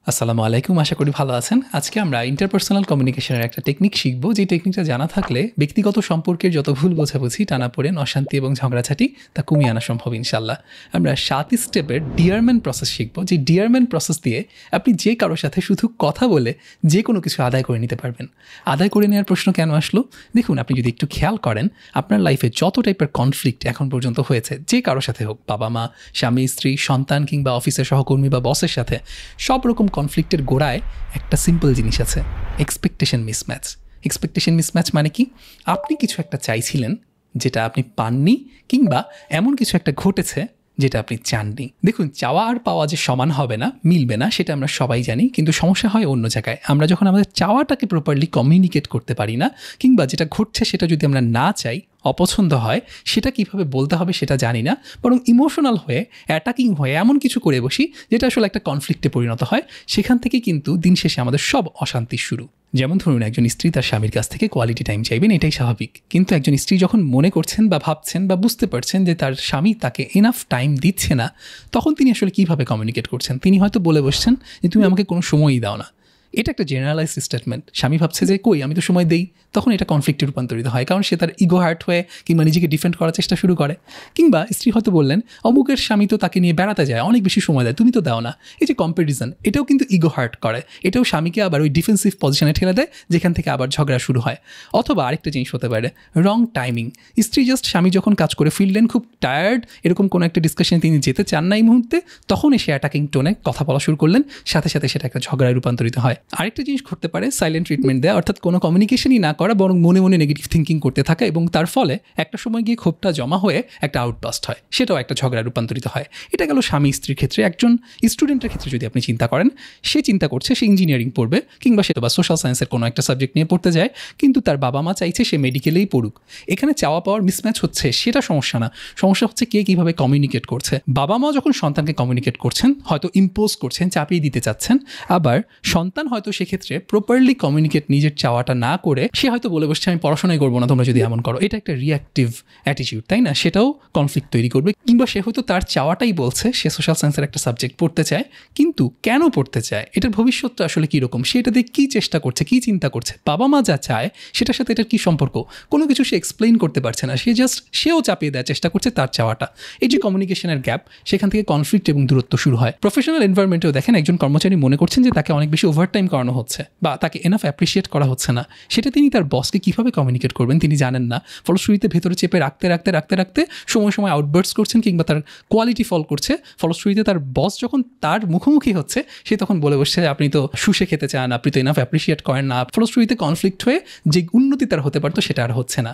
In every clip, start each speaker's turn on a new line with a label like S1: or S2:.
S1: আসসালামু আলাইকুম, আশা করি ভালো আছেন। আজকে আমরা ইন্টারপার্সোনাল কমিউনিকেশনের একটা টেকনিক শিখব, যে টেকনিকটা জানা থাকলে ব্যক্তিগত সম্পর্কের যত ভুল বোঝাবুঝি, টানাপোড়েন, অশান্তি এবং ঝগড়াঝাটি তা কমিয়ে আনা সম্ভব ইনশাল্লাহ। আমরা 7 স্টেপের ডিয়ারম্যান প্রসেস শিখব, যে ডিয়ারম্যান প্রসেস দিয়ে আপনি যে কারোর সাথে শুধু কথা বলে যে কোনো কিছু আদায় করে নিতে পারবেন। আদায় করে নেওয়ার প্রশ্ন কেন আসলো? দেখুন, আপনি যদি একটু খেয়াল করেন, আপনার লাইফে যত টাইপের কনফ্লিক্ট এখন পর্যন্ত হয়েছে, যে কারোর সাথে হোক, বাবা মা, স্বামী স্ত্রী, সন্তান কিংবা অফিসের সহকর্মী বা বসের সাথে, সব রকম কনফ্লিক্টের গোড়ায় একটা সিম্পল জিনিস আছে, এক্সপেকটেশন মিসম্যাচ। এক্সপেকটেশন মিসম্যাচ মানে কি? আপনি কিছু একটা চাইছিলেন যেটা আপনি পাননি, কিংবা এমন কিছু একটা ঘটেছে যেটা আপনি চাননি। দেখুন, চাওয়া আর পাওয়া যে সমান হবে না, মিলবে না, সেটা আমরা সবাই জানি, কিন্তু সমস্যা হয় অন্য জায়গায়। আমরা যখন আমাদের চাওয়াটাকে প্রপারলি কমিউনিকেট করতে পারি না, কিংবা যেটা ঘটছে সেটা যদি আমরা না চাই, অপছন্দ হয়, সেটা কিভাবে বলতে হবে সেটা জানি না, বরং ইমোশনাল হয়ে, অ্যাটাকিং হয়ে এমন কিছু করে বসি যেটা আসলে একটা কনফ্লিক্টে পরিণত হয়। সেখান থেকে কিন্তু দিন শেষে আমাদের সব অশান্তির শুরু। যেমন ধরুন, একজন স্ত্রী তার স্বামীর কাছ থেকে কোয়ালিটি টাইম চাইবেন, এটাই স্বাভাবিক। কিন্তু একজন স্ত্রী যখন মনে করছেন বা ভাবছেন বা বুঝতে পারছেন যে তার স্বামী তাকে এনাফ টাইম দিচ্ছে না, তখন তিনি আসলে কীভাবে কমিউনিকেট করছেন? তিনি হয়তো বলে বসছেন যে তুমি আমাকে কোনো সময়ই দাও না। এটা একটা জেনারেলাইজ স্টেটমেন্ট। স্বামী ভাবছে যে কই, আমি তো সময় দেই। তখন এটা কনফ্লিক্টে রূপান্তরিত হয়, কারণ সে তার ইগো হার্ট হয়ে কিংবা নিজেকে ডিফেন্ড করার চেষ্টা শুরু করে। কিংবা স্ত্রী হয়তো বললেন, অমুকের স্বামী তো তাকে নিয়ে বেড়াতে যায়, অনেক বেশি সময় দেয়, তুমি তো দাও না। এই যে কম্প্যারিজন, এটাও কিন্তু ইগো হার্ট করে, এটাও স্বামীকে আবার ওই ডিফেন্সিভ পজিশনে ঠেলে দেয়, যেখান থেকে আবার ঝগড়া শুরু হয়। অথবা আরেকটা জিনিস হতে পারে, রং টাইমিং। স্ত্রী জাস্ট স্বামী যখন কাজ করে ফিরলেন, খুব টায়ার্ড, এরকম কোনো একটা ডিসকাশনে তিনি যেতে চান না এই মুহূর্তে, তখন এসে অ্যাটাকিং টোনে কথা বলা শুরু করলেন, সাথে সাথে সেটা একটা ঝগড়ায় রূপান্তরিত হয়। আরেকটা জিনিস ঘটতে পারে, সাইলেন্ট ট্রিটমেন্ট দেয়, অর্থাৎ কোনো কমিউনিকেশনই না করা, বরং মনে মনে নেগেটিভ থিঙ্কিং করতে থাকা, এবং তার ফলে একটা সময় গিয়ে ক্ষোভটা জমা হয়ে একটা আউটবাস্ট হয়, সেটাও একটা ঝগড়ায় রূপান্তরিত হয়। এটা গেল স্বামী স্ত্রীর ক্ষেত্রে। একজন স্টুডেন্টের ক্ষেত্রে যদি আপনি চিন্তা করেন, সে চিন্তা করছে সে ইঞ্জিনিয়ারিং পড়বে, কিংবা সে বা সোশ্যাল সায়েন্সের কোনো একটা সাবজেক্ট নিয়ে পড়তে যায়, কিন্তু তার বাবা মা চাইছে সে মেডিকেলেই পড়ুক। এখানে চাওয়া পাওয়ার মিসম্যাচ হচ্ছে, সেটা সমস্যা না, সমস্যা হচ্ছে কে কীভাবে কমিউনিকেট করছে। বাবা মা যখন সন্তানকে কমিউনিকেট করছেন, হয়তো ইম্পোজ করছেন, চাপিয়ে দিতে চাচ্ছেন, আবার সন্তান হয়তো সেক্ষেত্রে প্রপারলি কমিউনিকেট নিজের চাওয়াটা না করে সে হয়তো বলে বসছে আমি পড়াশোনাই করবো না তোমরা যদি এমন করো। এটা একটা রিঅ্যাক্টিভ অ্যাটিটিউড, তাই না? সেটাও কনফ্লিক্ট তৈরি করবে। কিংবা সে হয়তো তার চাওয়াটাই বলছে, সে সোশ্যাল সায়েন্সের একটা সাবজেক্ট পড়তে চায়, কিন্তু কেন পড়তে চায়, এটার ভবিষ্যৎটা আসলে কীরকম, সে এটা দিয়ে কী চেষ্টা করছে, কী চিন্তা করছে, বাবা মা যা চায় সেটার সাথে এটার কী সম্পর্ক, কোনো কিছু সে এক্সপ্লেইন করতে পারছে না। সেও চাপিয়ে দেওয়ার চেষ্টা করছে তার চাওয়াটা। এই যে কমিউনিকেশনের গ্যাপ, সেখান থেকে কনফ্লিক্ট এবং দূরত্ব শুরু হয়। প্রফেশনাল এনভায়রনমেন্টেও দেখেন, একজন কর্মচারী মনে করছেন যে তাকে অনেক বেশি ওভারটাইম করানো হচ্ছে বা তাকে এনাফ অ্যাপ্রিসিয়েট করা হচ্ছে না, সেটা তিনি তার বসকে কীভাবে কমিউনিকেট করবেন তিনি জানেন না। ফলশ্রুতিতে ভেতরে চেপে রাখতে রাখতে রাখতে রাখতে সময় সময় আউটবার্টস করছেন, কিংবা তার কোয়ালিটি ফল করছে। ফলশ্রুতিতে তার বস যখন তার মুখোমুখি হচ্ছে, সে তখন বলে বসছে আপনি তো শুষে খেতে চান, আপনি তো এনাফ অ্যাপ্রিসিয়েট করেন না। ফলশ্রুতিতে কনফ্লিক্ট হয়ে যে উন্নতি তার হতে পারতো সেটা আর হচ্ছে না।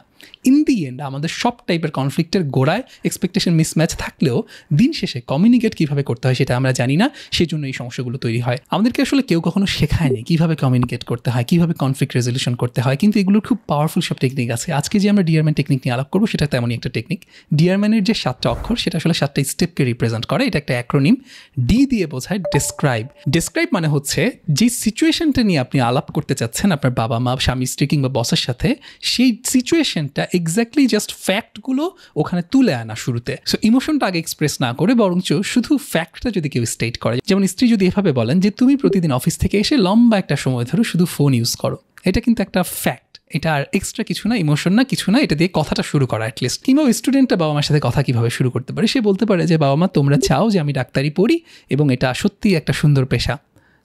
S1: ইন দি এন্ড আমাদের সব টাইপের কনফ্লিক্টের গোড়ায় এক্সপেকটেশন মিসম্যাচ থাকলেও দিন শেষে কমিউনিকেট কীভাবে করতে হয় সেটা আমরা জানি না, সেই জন্য এই সমস্যাগুলো তৈরি হয়। আমাদেরকে আসলে কেউ কখনো শেখায়নি কীভাবে কমিউনিকেট করতে হয়, কীভাবে কনফ্লিক্ট রেজলিউশন করতে হয়, কিন্তু এগুলোর খুব পাওয়ারফুল সব টেকনিক আছে। আজকে যে আমরা ডিয়ারম্যান টেকনিক নিয়ে আলাপ করবো, সেটা তেমনই একটা টেকনিক। ডিয়ারম্যানের যে 7টা অক্ষর, সেটা আসলে 7টা স্টেপকে রিপ্রেজেন্ট করে। এটা একটা অ্যাক্রোনিম, ডি দিয়ে বোঝায় ডেসক্রাইব। ডেসক্রাইব মানে হচ্ছে যে সিচুয়েশনটা নিয়ে আপনি আলাপ করতে চাচ্ছেন আপনার বাবা মা, স্বামী স্ত্রী কিংবা বসের সাথে, সেই সিচুয়েশনটা এক্স্যাক্টলি জাস্ট ফ্যাক্টগুলো ওখানে তুলে আনা শুরুতে। সো ইমোশনটা আগে এক্সপ্রেস না করে বরঞ্চ শুধু ফ্যাক্টটা যদি কেউ স্টেট করে, যেমন স্ত্রী যদি এভাবে বলেন যে তুমি প্রতিদিন অফিস থেকে এসে লম্বা একটা সময় ধরে শুধু ফোন ইউজ করো, এটা কিন্তু একটা ফ্যাক্ট, এটা আর এক্সট্রা কিছু না, ইমোশন না, কিছু না, এটা দিয়ে কথাটা শুরু করা অ্যাটলিস্ট। কিংবা স্টুডেন্টটা বাবা মার সাথে কথা কীভাবে শুরু করতে পারে, সে বলতে পারে যে বাবা মা তোমরা চাও যে আমি ডাক্তারি পড়ি এবং এটা সত্যিই একটা সুন্দর পেশা।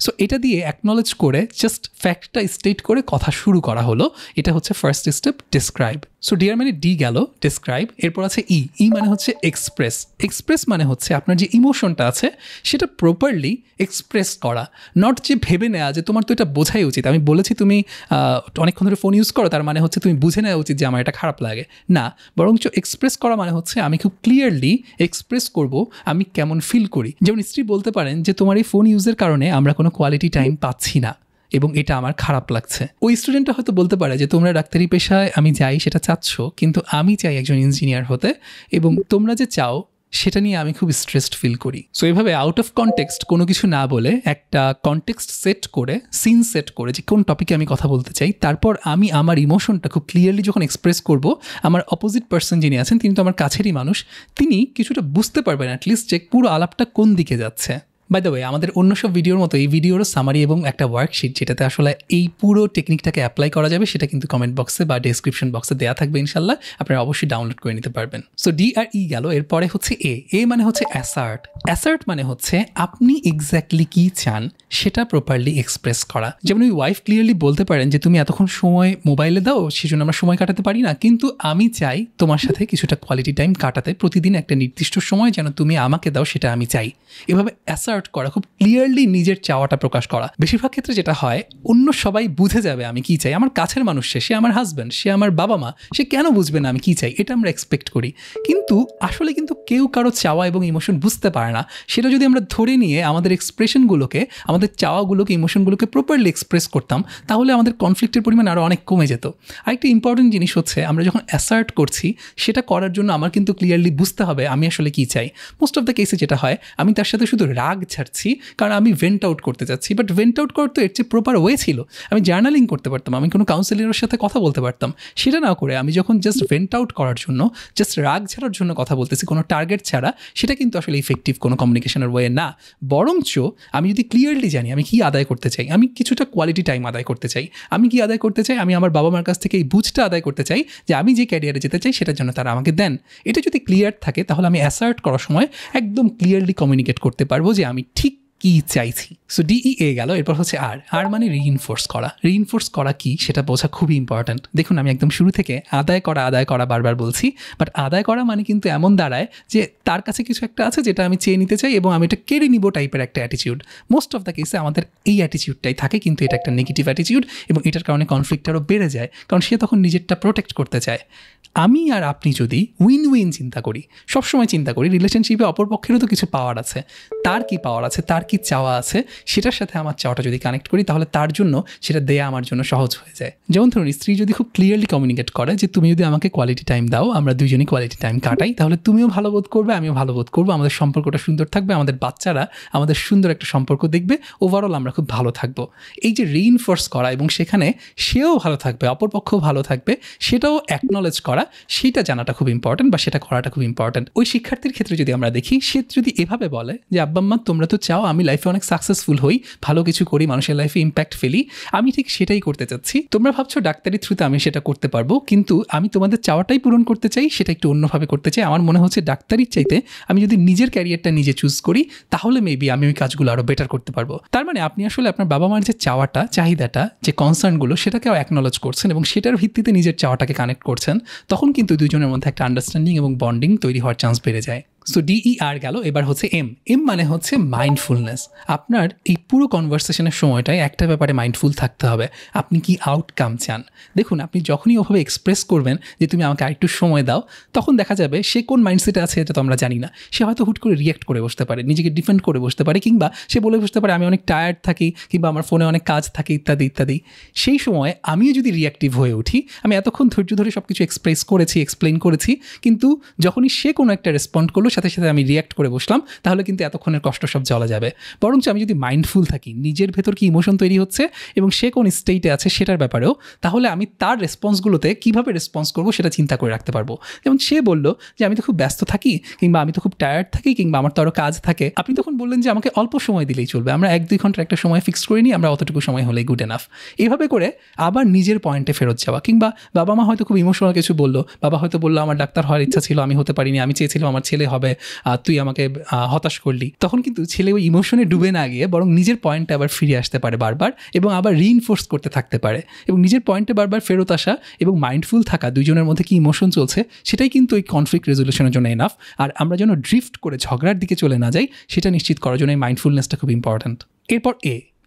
S1: সো এটা দিয়ে অ্যাকনলেজ করে জাস্ট ফ্যাক্টটা স্টেট করে কথা শুরু করা হলো। এটা হচ্ছে first step, describe. So dear মানে ডি গেল, ডেসক্রাইব। এরপর আছে ই মানে হচ্ছে এক্সপ্রেস। এক্সপ্রেস মানে হচ্ছে আপনার যে ইমোশনটা আছে সেটা প্রপারলি এক্সপ্রেস করা, নট যে ভেবে নেওয়া যে তোমার তো এটা বোঝাই উচিত, আমি বলেছি তুমি অনেকক্ষণ ধরে ফোন ইউজ করো, তার মানে হচ্ছে তুমি বুঝে নেওয়া উচিত যে আমার এটা খারাপ লাগে না। বরঞ্চ এক্সপ্রেস করা মানে হচ্ছে আমি খুব ক্লিয়ারলি এক্সপ্রেস করব আমি কেমন ফিল করি। যেমন স্ত্রী বলতে পারেন যে তোমার এই ফোন ইউজের কারণে আমরা কোনো কোয়ালিটি টাইম পাচ্ছি না এবং এটা আমার খারাপ লাগছে। ওই স্টুডেন্টটা হয়তো বলতে পারে যে তোমরা ডাক্তারি পেশায় আমি যাই সেটা চাচ্ছ, কিন্তু আমি চাই একজন ইঞ্জিনিয়ার হতে, এবং তোমরা যে চাও সেটা নিয়ে আমি খুব স্ট্রেসড ফিল করি। সো এইভাবে আউট অফ কনটেক্সট কোনো কিছু না বলে একটা কনটেক্সট সেট করে, সিন সেট করে যে কোন টপিকে আমি কথা বলতে চাই, তারপর আমি আমার ইমোশনটা খুব ক্লিয়ারলি যখন এক্সপ্রেস করব, আমার অপোজিট পার্সন যিনি আছেন তিনি তো আমার কাছেরই মানুষ, তিনি কিছুটা বুঝতে পারবেন অ্যাটলিস্ট যে পুরো আলাপটা কোন দিকে যাচ্ছে। বাই দ্য ওয়ে, আমাদের অন্য সব ভিডিওর মতো এই ভিডিওরও সামারি এবং একটা ওয়ার্কশিট যেটাতে আসলে এই পুরো টেকনিকটাকে অ্যাপ্লাই করা যাবে সেটা কিন্তু কমেন্ট বক্সে বা ডেসক্রিপশন বক্সে দেওয়া থাকবে ইনশাল্লাহ, আপনারা অবশ্যই ডাউনলোড করে নিতে পারবেন। সো ডি আর ই গেল, এরপরে হচ্ছে এ মানে হচ্ছে অ্যাসার্ট। অ্যাসার্ট মানে হচ্ছে আপনি এক্স্যাক্টলি কি চান সেটা প্রপারলি এক্সপ্রেস করা। যেমন ওই ওয়াইফ ক্লিয়ারলি বলতে পারেন যে তুমি এতক্ষণ সময় মোবাইলে দাও, সেজন্য আমরা সময় কাটাতে পারি না, কিন্তু আমি চাই তোমার সাথে কিছুটা কোয়ালিটি টাইম কাটাতে, প্রতিদিন একটা নির্দিষ্ট সময় যেন তুমি আমাকে দাও সেটা আমি চাই। এভাবে অ্যাসার্ট করা, খুব ক্লিয়ারলি নিজের চাওয়াটা প্রকাশ করা। বেশিরভাগ ক্ষেত্রে যেটা হয়, অন্য সবাই বুঝে যাবে আমি কি চাই। আমার কাছের মানুষ, সে আমার হাজব্যান্ড, সে আমার বাবা মা, সে কেন বুঝবে না আমি কি চাই, এটা আমরা এক্সপেক্ট করি। কিন্তু আসলে কিন্তু কেউ কারো চাওয়া এবং ইমোশন বুঝতে পারে না। সেটা যদি আমরা ধরে নিয়ে আমাদের এক্সপ্রেশনগুলোকে, আমাদের চাওয়াগুলোকে, ইমোশনগুলোকে প্রপারলি এক্সপ্রেস করতাম, তাহলে আমাদের কনফ্লিক্টের পরিমাণ আরও অনেক কমে যেত। আরেকটি ইম্পর্টেন্ট জিনিস হচ্ছে, আমরা যখন অ্যাসার্ট করছি সেটা করার জন্য আমার কিন্তু ক্লিয়ারলি বুঝতে হবে আমি আসলে কি চাই। মোস্ট অফ দ্য কেসে যেটা হয়, আমি তার সাথে শুধু রাগ ছাড়ছি কারণ আমি ভেন্ট আউট করতে চাচ্ছি। বাট ভেন্ট আউট করার তো এর চেয়ে প্রপার ওয়ে ছিল। আমি জার্নালিং করতে পারতাম, আমি কোনো কাউন্সিলরের সাথে কথা বলতে পারতাম। সেটা না করে আমি যখন জাস্ট ভেন্ট আউট করার জন্য, জাস্ট রাগ ছাড়ার জন্য কথা বলতেছি কোনো টার্গেট ছাড়া, সেটা কিন্তু আসলে ইফেক্টিভ কোনো কমিউনিকেশনের ওয়ে না। বরঞ্চ আমি যদি ক্লিয়ারলি জানি আমি কি আদায় করতে চাই, আমি কিছুটা কোয়ালিটি টাইম আদায় করতে চাই, আমি কি আদায় করতে চাই, আমি আমার বাবা মার কাছ থেকে এই বুঝটা আদায় করতে চাই যে আমি যে ক্যারিয়ারে যেতে চাই সেটার জন্য তারা আমাকে দেন। এটা যদি ক্লিয়ার থাকে তাহলে আমি অ্যাসার্ট করার সময় একদম ক্লিয়ারলি কমিউনিকেট করতে পারবো যে আমি ঠিক কি চাইছি। সো ডিইএ গেল, এরপর হচ্ছে আর মানে রিইনফোর্স করা। রিইনফোর্স করা কি সেটা বোঝা খুবই ইম্পর্ট্যান্ট। দেখুন, আমি একদম শুরু থেকে আদায় করা বারবার বলছি, বাট আদায় করা মানে কিন্তু এমন দাঁড়ায় যে তার কাছে কিছু একটা আছে যেটা আমি চেয়ে নিতে চাই এবং আমি এটা কেড়ে নিব টাইপের একটা অ্যাটিটিউড। মোস্ট অফ দ্য কেসে আমাদের এই অ্যাটিটিউডটাই থাকে, কিন্তু এটা একটা নেগেটিভ অ্যাটিটিউড এবং এটার কারণে কনফ্লিক্ট আরও বেড়ে যায়, কারণ সে তখন নিজেরটা প্রোটেক্ট করতে চায়। আমি আর আপনি যদি উইন উইন চিন্তা করি, সবসময় চিন্তা করি রিলেশনশিপে অপরপক্ষেরও তো কিছু পাওয়ার আছে, তার কি পাওয়ার আছে, তার কি চাওয়া আছে, সেটার সাথে আমার চাওয়াটা যদি কানেক্ট করি তাহলে তার জন্য সেটা দেয়া আমার জন্য সহজ হয়ে যায়। যেমন ধরুন, স্ত্রী যদি খুব ক্লিয়ারলি কমিউনিকেট করে যে তুমি যদি আমাকে কোয়ালিটি টাইম দাও, আমরা দুজনই কোয়ালিটি টাইম কাটাই, তাহলে তুমিও ভালো বোধ করবে, আমিও ভালো বোধ করবো, আমাদের সম্পর্কটা সুন্দর থাকবে, আমাদের বাচ্চারা আমাদের সুন্দর একটা সম্পর্ক দেখবে, ওভারঅল আমরা খুব ভালো থাকবো। এই যে রিইনফোর্স করা এবং সেখানে সেও ভালো থাকবে, অপরপক্ষও ভালো থাকবে, সেটাও অ্যাকনলেজ করা, সেটা জানাটা খুব ইম্পর্টেন্ট বা সেটা করাটা খুব ইম্পর্টেন্ট। ওই শিক্ষার্থীর ক্ষেত্রে যদি আমরা দেখি, সে যদি এভাবে বলে যে আব্বা আম্মা তোমরা তো চাও আমি লাইফে অনেক সাকসেসফুল হই, ভালো কিছু করি, মানুষের লাইফে ইম্প্যাক্ট ফেলি, আমি ঠিক সেটাই করতে চাচ্ছি। তোমরা ভাবছো ডাক্তারি থ্রুতে আমি সেটা করতে পারবো, কিন্তু আমি তোমাদের চাওয়াটাই পূরণ করতে চাই, সেটা একটু অন্যভাবে করতে চাই। আমার মনে হচ্ছে ডাক্তারির চাইতে আমি যদি নিজের ক্যারিয়ারটা নিজে চুজ করি তাহলে মেবি আমি ওই কাজগুলো আরও বেটার করতে পারবো। তার মানে আপনি আসলে আপনার বাবা মার যে চাওয়াটা, চাহিদাটা, যে কনসার্নগুলো, সেটাকেও অ্যাকনলেজ করছেন এবং সেটার ভিত্তিতে নিজের চাওয়াটাকে কানেক্ট করছেন। তখন কিন্তু দুজনের মধ্যে একটা আন্ডারস্ট্যান্ডিং এবং বন্ডিং তৈরি হওয়ার চান্স বেড়ে যায়। সো ডিইআর গেল, এবার হচ্ছে এম মানে হচ্ছে মাইন্ডফুলনেস। আপনার এই পুরো কনভারসেশনের সময়টায় একটা ব্যাপারে মাইন্ডফুল থাকতে হবে, আপনি কি আউটকাম চান। দেখুন, আপনি যখনই ওভাবে এক্সপ্রেস করবেন যে তুমি আমাকে আরেকটু সময় দাও, তখন দেখা যাবে সে কোন মাইন্ডসেটে আছে এটা তো আমরা জানি না। সে হয়তো হুট করে রিয়েক্ট করে বসতে পারে, নিজেকে ডিফেন্ড করে বসতে পারে, কিংবা সে বলে বসতে পারে আমি অনেক টায়ার্ড থাকি, কিংবা আমার ফোনে অনেক কাজ থাকে, ইত্যাদি ইত্যাদি। সেই সময় আমিও যদি রিয়াক্টিভ হয়ে উঠি, আমি এতক্ষণ ধৈর্য ধরে সব কিছু এক্সপ্রেস করেছি, এক্সপ্লেন করেছি, কিন্তু যখনই সে কোনো একটা রেসপন্ড করলো সাথে সাথে আমি রিয়াক্ট করে বসলাম, তাহলে কিন্তু এতক্ষণের কষ্ট সব চলে যাবে। বরঞ্চ আমি যদি মাইন্ডফুল থাকি, নিজের ভেতর কি ইমোশন তৈরি হচ্ছে এবং সে কোন স্টেটে আছে সেটার ব্যাপারেও, তাহলে আমি তার রেসপন্সগুলোতে কীভাবে রেসপন্স করবো সেটা চিন্তা করে রাখতে পারবো। যেমন সে বললো যে আমি তো খুব ব্যস্ত থাকি, কিংবা আমি তো খুব টায়ার্ড থাকি, কিংবা আমার তো আরও কাজ থাকে। আপনি তখন বললেন যে আমাকে অল্প সময় দিলেই চলবে, আমরা 1-2 ঘন্টার একটা সময় ফিক্স করে নিই, আমরা অতটুকু সময় হলেই গুড এনাফ। এইভাবে করে আবার নিজের পয়েন্টে ফেরত যাওয়া। কিংবা বাবা মা হয়তো খুব ইমোশনাল কিছু বললো, বাবা হয়তো বললো আমার ডাক্তার হওয়ার ইচ্ছা ছিল, আমি হতে পারিনি, আমি চেয়েছিলাম আমার ছেলে হবে, তুই আমাকে হতাশ করলি। তখন কিন্তু ছেলে ওই ইমোশনে ডুবে না গিয়ে বরং নিজের পয়েন্টে আবার ফিরে আসতে পারে বারবার, এবং আবার রিইনফোর্স করতে থাকতে পারে, এবং নিজের পয়েন্টে বারবার ফেরত আসা এবং মাইন্ডফুল থাকা, দুইজনের মধ্যে কি ইমোশন চলছে সেটাই কিন্তু এই কনফ্লিক্ট রেজলিউশনের জন্য এনাফ। আর আমরা যেন ড্রিফট করে ঝগড়ার দিকে চলে না যাই, সেটা নিশ্চিত করার জন্য এই মাইন্ডফুলনেসটা খুব ইম্পর্ট্যান্ট। এরপর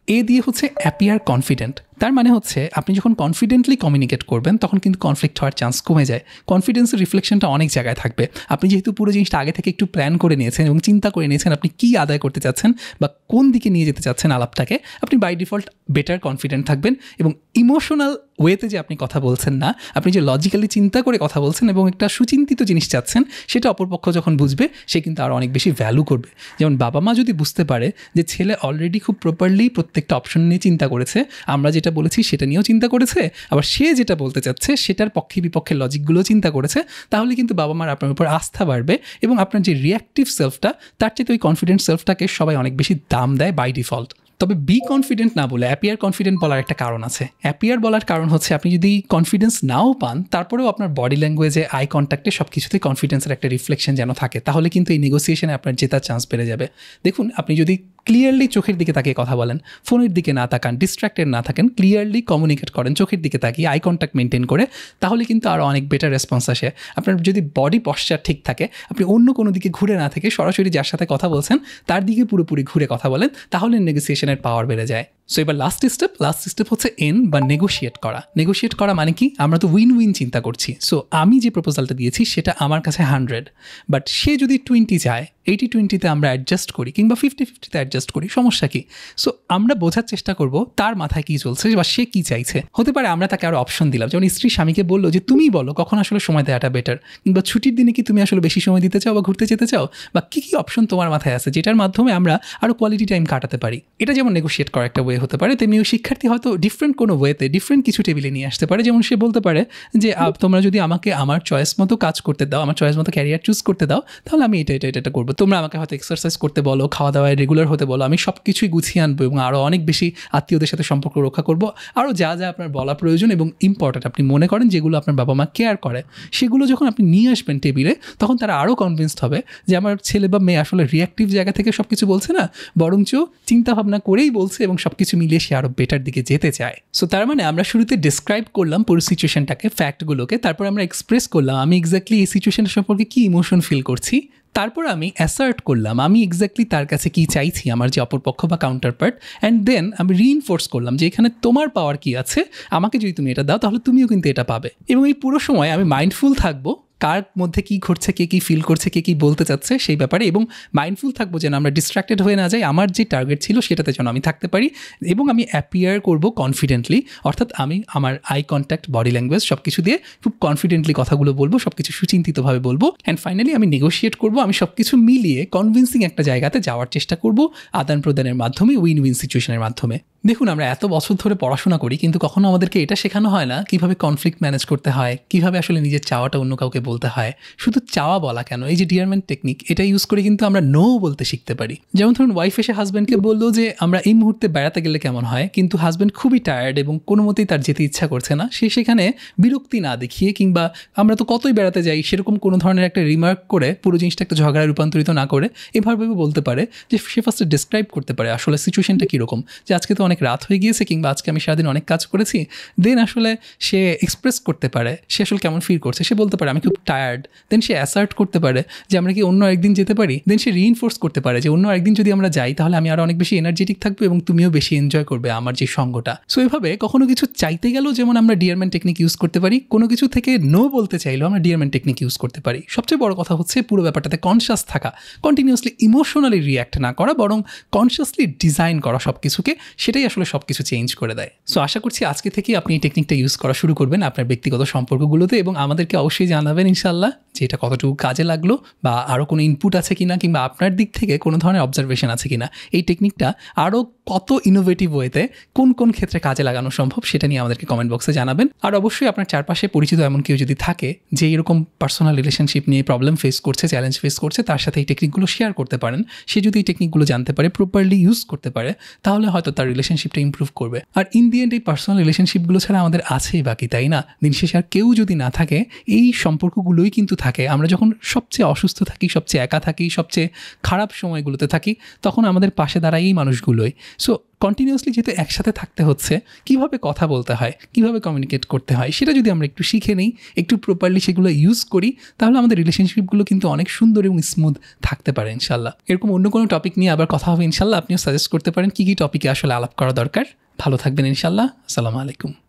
S1: এ দিয়ে হচ্ছে অ্যাপিয়ার কনফিডেন্ট। তার মানে হচ্ছে আপনি যখন কনফিডেন্টলি কমিউনিকেট করবেন তখন কিন্তু কনফ্লিক্ট হওয়ার চান্স কমে যায়। কনফিডেন্সের রিফ্লেকশনটা অনেক জায়গায় থাকবে। আপনি যেহেতু পুরো জিনিসটা আগে থেকে একটু প্ল্যান করে নিয়েছেন এবং চিন্তা করে নিয়েছেন আপনি কী আদায় করতে চাচ্ছেন বা কোন দিকে নিয়ে যেতে চাচ্ছেন আলাপটাকে, আপনি বাই ডিফল্ট বেটার কনফিডেন্ট থাকবেন। এবং ইমোশনাল ওয়েতে যে আপনি কথা বলছেন না, আপনি যে লজিক্যালি চিন্তা করে কথা বলছেন এবং একটা সুচিন্তিত জিনিস চাচ্ছেন, সেটা অপরপক্ষ যখন বুঝবে সে কিন্তু আরও অনেক বেশি ভ্যালু করবে। যেমন বাবা মা যদি বুঝতে পারে যে ছেলে অলরেডি খুব প্রপারলি প্রত্যেকটা অপশন নিয়ে চিন্তা করেছে, আমরা যেটা যেটা বলেছি সেটা নিয়েও চিন্তা করেছে, আবার সে যেটা বলতে চাচ্ছে সেটার পক্ষে বিপক্ষের লজিকগুলোও চিন্তা করেছে, তাহলে কিন্তু বাবা মার আপনার উপর আস্থা বাড়বে এবং আপনার যে রিঅ্যাক্টিভ সেলফটা তার চেয়ে ওই কনফিডেন্ট সেলফটাকে সবাই অনেক বেশি দাম দেয় বাই ডিফল্ট। তবে বি কনফিডেন্ট না বলে অ্যাপিয়ার কনফিডেন্ট বলার একটা কারণ আছে। অ্যাপিয়ার বলার কারণ হচ্ছে আপনি যদি কনফিডেন্স নাও পান তারপরেও আপনার বডি ল্যাঙ্গুয়েজে আই কন্ট্যাক্টে সব কিছুতেই কনফিডেন্সের একটা রিফ্লেকশন যেন থাকে, তাহলে কিন্তু এই নেগোসিয়েশনে আপনার জেতার চান্স বেড়ে যাবে। দেখুন, আপনি যদি ক্লিয়ারলি চোখের দিকে তাকিয়ে কথা বলেন, ফোনের দিকে না তাকান, ডিস্ট্র্যাক্টেড না থাকেন, ক্লিয়ারলি কমিউনিকেট করেন চোখের দিকে তাকিয়ে আই কন্ট্যাক্ট মেনটেন করে, তাহলে কিন্তু আরও অনেক বেটার রেসপন্স আসে। আপনার যদি বডি পশ্চার ঠিক থাকে, আপনি অন্য কোনো দিকে ঘুরে না থেকে সরাসরি যার সাথে কথা বলছেন তার দিকে পুরোপুরি ঘুরে কথা বলেন, তাহলে নেগোসিয়েশনের পাওয়ার বেড়ে যায়। সো এবার লাস্ট স্টেপ হচ্ছে বা নেগোশিয়েট করা। নেগোশিয়েট করা মানে কি? আমরা তো উইন উইন চিন্তা করছি। সো আমি যে প্রপোজালটা দিয়েছি সেটা আমার কাছে 100, বাট সে যদি 20 চায়, 80-20-তে আমরা অ্যাডজাস্ট করি কিংবা 50-50-তে অ্যাডজাস্ট করি, সমস্যা কি? সো আমরা বোঝার চেষ্টা করব তার মাথায় কী চলছে বা সে কী চাইছে। হতে পারে আমরা তাকে আরও অপশন দিলাম, যেমন স্ত্রী স্বামীকে বললো যে তুমি বলো কখন আসলে সময় দেওয়াটা বেটার, কিংবা ছুটির দিনে কি তুমি আসলে বেশি সময় দিতে চাও বা ঘুরতে যেতে চাও, বা কী কী অপশন তোমার মাথায় আছে যেটার মাধ্যমে আমরা আরও কোয়ালিটি টাইম কাটাতে পারি। এটা যেমন নেগোশিয়েট করা একটা ওয়ে হতে পারে, তেমনি ওই শিক্ষার্থী হয়তো ডিফারেন্ট কোনো ওয়েতে ডিফারেন্ট কিছু টেবিলে নিয়ে আসতে পারে। যেমন সে বলতে পারে যে তোমরা যদি আমাকে আমার চয়েস মতো কাজ করতে দাও, আমার চয়েস মতো ক্যারিয়ার চুজ করতে দাও, তাহলে আমি এটা করবো। তোমরা আমাকে হয়তো এক্সারসাইজ করতে বলো, খাওয়া দাওয়ায় রেগুলার হতে বলো, আমি সব কিছুই গুছিয়ে আনবো এবং আরও অনেক বেশি আত্মীয়দের সাথে সম্পর্ক রক্ষা করবো। আরও যা যা আপনার বলা প্রয়োজন এবং ইম্পর্টেন্ট আপনি মনে করেন যেগুলো আপনার বাবা মা কেয়ার করে, সেগুলো যখন আপনি নিয়ে আসবেন টেবিলে, তখন তারা আরও কনভিন্সড হবে যে আমার ছেলে বা মেয়ে আসলে রিঅ্যাক্টিভ জায়গা থেকে সব কিছু বলছে না, বরঞ্চ চিন্তা ভাবনা করেই বলছে এবং সব কিছু মিলিয়ে সে আরও বেটার দিকে যেতে চায়। সো তার মানে আমরা শুরুতে ডিসক্রাইব করলাম পুরো সিচুয়েশনটাকে, ফ্যাক্টগুলোকে, তারপর আমরা এক্সপ্রেস করলাম আমি এক্স্যাক্টলি এই সিচুয়েশনের সম্পর্কে কী ইমোশন ফিল করছি, তারপর আমি অ্যাসার্ট করলাম আমি এক্স্যাক্টলি তার কাছে কী চাইছি, আমার যে অপরপক্ষ বা কাউন্টার পার্ট, অ্যান্ড দেন আমি রিইনফোর্স করলাম যে এখানে তোমার পাওয়ার কী আছে, আমাকে যদি তুমি এটা দাও তাহলে তুমিও কিন্তু এটা পাবে। এবং এই পুরো সময় আমি মাইন্ডফুল থাকবো কার মধ্যে কী ঘটছে, কে কী ফিল করছে, কে কী বলতে চাচ্ছে সেই ব্যাপারে, এবং মাইন্ডফুল থাকবো যেন আমরা ডিস্ট্র্যাক্টেড হয়ে না যাই, আমার যে টার্গেট ছিল সেটাতে যেন আমি থাকতে পারি, এবং আমি অ্যাপিয়ার করবো কনফিডেন্টলি, অর্থাৎ আমি আমার আই কন্ট্যাক্ট, বডি ল্যাঙ্গুয়েজ সব কিছু দিয়ে খুব কনফিডেন্টলি কথাগুলো বলবো, সব কিছু সুচিন্তিতভাবে বলবো, অ্যান্ড ফাইনালি আমি নেগোশিয়েট করবো, আমি সব কিছু মিলিয়ে কনভিন্সিং একটা জায়গাতে যাওয়ার চেষ্টা করবো আদান প্রদানের মাধ্যমে, উইন উইন সিচুয়েশনের মাধ্যমে। দেখুন, আমরা এত বছর ধরে পড়াশোনা করি কিন্তু কখনো আমাদেরকে এটা শেখানো হয় না কীভাবে কনফ্লিক্ট ম্যানেজ করতে হয়, কীভাবে আসলে নিজের চাওয়াটা অন্য কাউকে বলতে হয়। শুধু চাওয়া বলা কেন, এই যে ডিয়ারমেন্ট টেকনিক, এটা ইউজ করে কিন্তু আমরা নো বলতে শিখতে পারি। যেমন ধরুন, ওয়াইফ এসে হাজব্যান্ডকে বললো যে আমরা এই মুহূর্তে বেড়াতে গেলে কেমন হয়, কিন্তু হাজব্যান্ড খুবই টায়ার্ড এবং কোনো মতেই তার যেতে ইচ্ছা করছে না, সে সেখানে বিরক্তি না দেখিয়ে কিংবা আমরা তো কতই বেড়াতে যাই সেরকম কোনো ধরনের একটা রিমার্ক করে পুরো জিনিসটা একটা ঝগড়ায় রূপান্তরিত না করে এভাবে বলতে পারে যে সে ফার্স্টে ডিসক্রাইব করতে পারে আসলে সিচুয়েশনটা কীরকম, যে আজকে তো অনেক রাত হয়ে গিয়েছে কিংবা আজকে আমি সারাদিন অনেক কাজ করেছি। দেন আসলে সে এক্সপ্রেস করতে পারে সে আসলে কেমন ফিল করছে, সে বলতে পারে আমি খুব টায়ার্ড। দেন সে অ্যাসার্ট করতে পারে যে আমরা কি অন্য একদিন যেতে পারি। দেন সে রিইনফোর্স করতে পারে যে অন্য একদিন যদি আমরা যাই তাহলে আমি আরও অনেক বেশি এনার্জেটিক থাকবো এবং তুমিও বেশি এনজয় করবে আমার যে সঙ্গটা। সো এভাবে কখনো কিছু চাইতে গেলেও যেমন আমরা ডিয়ারমেন্ট টেকনিক ইউজ করতে পারি, কোনো কিছু থেকে নো বলতে চাইলেও আমরা ডিয়ারমেন্ট টেকনিক ইউজ করতে পারি। সবচেয়ে বড় কথা হচ্ছে পুরো ব্যাপারটাতে কনশাস থাকা, কন্টিনিউয়াসলি ইমোশনালি রিঅ্যাক্ট না করা, বরং কনশাসলি ডিজাইন করা সব কিছুকে, সেটাই আসলে সব কিছু চেঞ্জ করে দেয়। সো আশা করছি আজকে থেকে আপনি এই টেকনিকটা ইউজ করা শুরু করবেন আপনার ব্যক্তিগত সম্পর্কগুলোতে, এবং আমাদেরকে অবশ্যই জানাবেন ইনশাল্লাহ যে এটা কতটুকু কাজে লাগলো বা আরও কোনো ইনপুট আছে কিনা, কিংবা আপনার দিক থেকে কোনো ধরনের অবজারভেশন আছে কিনা, এই টেকনিকটা আরও কত ইনোভেটিভ ওয়েতে কোন কোন ক্ষেত্রে কাজে লাগানো সম্ভব সেটা নিয়ে আমাদেরকে কমেন্ট বক্সে জানাবেন। আর অবশ্যই আপনার চারপাশে পরিচিত এমন কেউ যদি থাকে যে এরকম পার্সোনাল রিলেশনশিপ নিয়ে প্রবলেম ফেস করছে, চ্যালেঞ্জ ফেস করছে, তার সাথে এই টেকনিকগুলো শেয়ার করতে পারেন। সে যদি এই টেকনিকগুলো জানতে পারে, প্রপারলি ইউজ করতে পারে, তাহলে হয়তো তার রিলেশনশিপটা ইমপ্রুভ করবে। আর ইন দি এন্ড এই পার্সোনাল রিলেশনশিপগুলো ছাড়া আমাদের আছেই বাকি, তাই না? দিন শেষে আর কেউ যদি না থাকে, এই সম্পর্কগুলোই কিন্তু থাকে। আমরা যখন সবচেয়ে অসুস্থ থাকি, সবচেয়ে একা থাকি, সবচেয়ে খারাপ সময়গুলোতে থাকি, তখন আমাদের পাশে দাঁড়ায় এই মানুষগুলোই। সো কন্টিনিউয়াসলি যেহেতু একসাথে থাকতে হচ্ছে, কিভাবে কথা বলতে হয়, কিভাবে কমিউনিকেট করতে হয়, সেটা যদি আমরা একটু শিখে নিই, একটু প্রপারলি সেগুলো ইউজ করি, তাহলে আমাদের রিলেশনশিপগুলো কিন্তু অনেক সুন্দর এবং স্মুথ থাকতে পারে ইনশাল্লাহ। এরকম অন্য কোনো টপিক নিয়ে আবার কথা হবে ইনশাল্লাহ। আপনিও সাজেস্ট করতে পারেন কী কী টপিকে আসলে আলাপ করা দরকার। ভালো থাকবেন ইনশাল্লাহ। আসসালামু আলাইকুম।